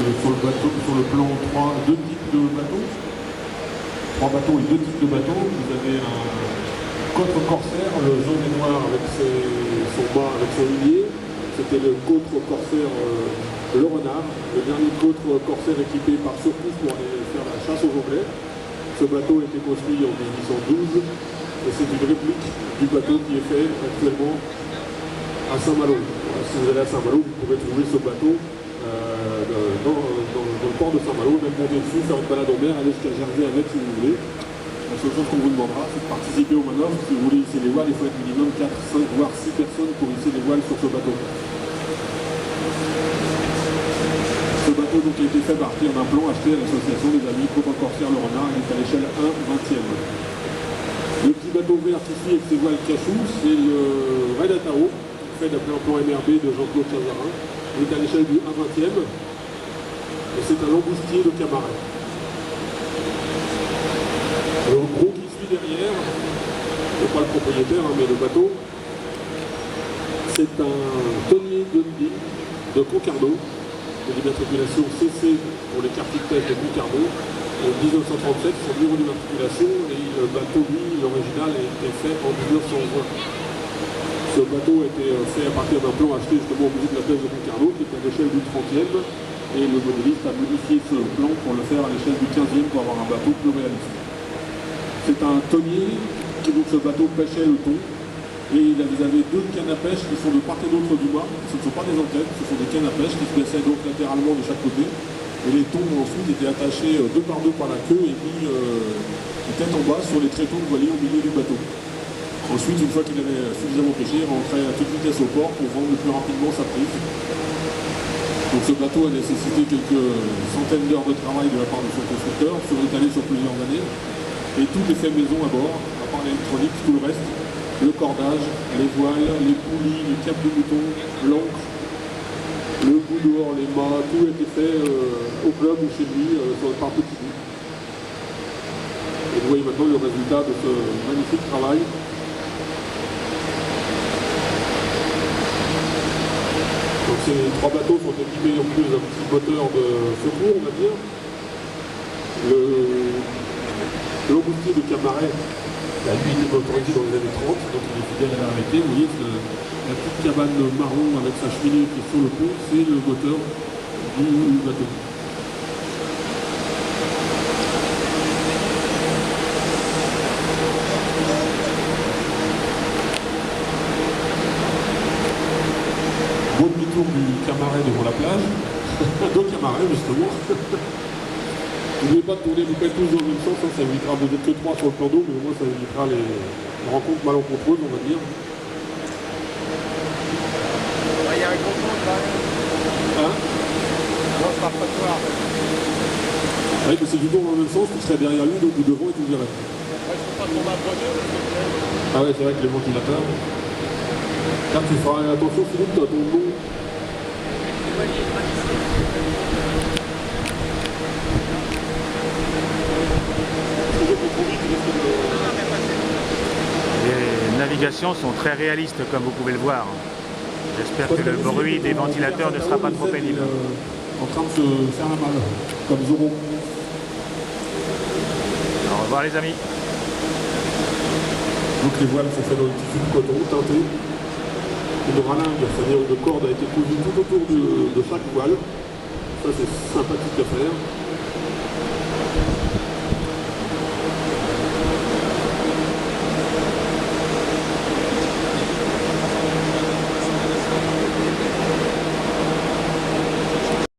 Sur le bateau, sur le plan, deux types de bateaux. 3 bateaux et 2 types de bateaux. Vous avez un cotre corsaire, le jaune et noir avec son mât, avec son lignée. C'était le cotre corsaire le Renard, le dernier cotre corsaire équipé par surprise pour aller faire la chasse aux Anglais. Ce bateau a été construit en 1812 et c'est une réplique du bateau qui est fait actuellement à Saint-Malo. Voilà, si vous allez à Saint-Malo, vous pourrez trouver ce bateau dans le port de Saint-Malo, même monter dessus, faire une balade en mer, aller jusqu'à Jersey avec si vous voulez. La seule chose qu'on vous demandera, c'est de participer aux manœuvres. Si vous voulez hisser les voiles, il faut être minimum 4, 5, voire 6 personnes pour hisser les voiles sur ce bateau. Ce bateau donc, a été fait à partir d'un plan acheté à l'association des amis Côte-Corsaire Le Renard. Il est à l'échelle 1/20e. Le petit bateau vert ici avec ses voiles cachou, c'est le Red Atao, fait d'après un plan MRB de Jean-Claude Chazarin. Il est à l'échelle du 1/20e. Et c'est un langoustier de Camaret. Le gros qui suit derrière, c'est pas le propriétaire, mais le bateau, c'est un tonnier Dundee de Concarneau, de l'immatriculation CC pour les cartes de pêche de Concarneau. En 1937, son numéro d'immatriculation, et le bateau, lui, l'original, a été fait en 1920. Ce bateau a été fait à partir d'un plan acheté justement au musée de la pêche de Concarneau, qui est à l'échelle du 30e, et le modéliste a modifié ce plan pour le faire à l'échelle du 15e pour avoir un bateau plus réaliste. C'est un tonnier qui, donc, ce bateau pêchait le thon, et vous avez 2 cannes à pêche qui sont de part et d'autre du mât. Ce ne sont pas des antennes, ce sont des cannes à pêche qui se plaçaient donc latéralement de chaque côté. Et les thons ensuite étaient attachés 2 par 2 par la queue et mis tête en bas sur les tréteaux que vous voyez au milieu du bateau. Ensuite, une fois qu'il avait suffisamment pêché, il rentrait à toute vitesse au port pour vendre le plus rapidement sa prise. Donc ce bateau a nécessité quelques centaines d'heures de travail de la part de son constructeur, étalé sur plusieurs années. Et tout est fait maison à bord, à part l'électronique, tout le reste, le cordage, les voiles, les poulies, les câbles de mouton, l'encre, le bout dehors, les mâts, tout a été fait au club ou chez lui, par petits bouts. Et vous voyez maintenant le résultat de ce magnifique travail. Donc ces 3 bateaux sont équipés en plus d'un petit moteur de secours, on va dire. Le langoustier de Camaret a lui été motorisé dans les années 30, donc il est fidèle à la réalité. Vous voyez, la petite cabane marron avec sa cheminée qui est sur le pont, c'est le moteur du bateau. Beau demi-tour du Camaret devant la plage, deux Camarets justement. N'oubliez pas de tourner, vous faites tous dans le même sens, ça évitera, vous n'êtes que 3 sur le plan d'eau, mais au moins ça évitera les rencontres malencontreuses, on va dire. Il y a un gros compte là. Hein? Non, ce sera pas de voir. Oui, mais c'est du tour dans le même sens, vous serez derrière lui, donc vous devant et tout verrez. Ouais, je peux pas tomber à poignet parce que... Ah ouais, c'est vrai que les ventilateurs. Car tu feras attention, Philippe, tu as ton nom. Les navigations sont très réalistes comme vous pouvez le voir. J'espère que le bruit des ventilateurs ne sera pas trop pénible. En train de se faire la malle, comme Zorro. Au revoir les amis. Donc les voiles sont faites dans le tissu de coton teinté. Une ralingue, c'est-à-dire une corde a été cousue tout autour de chaque voile. Ça c'est sympathique à faire.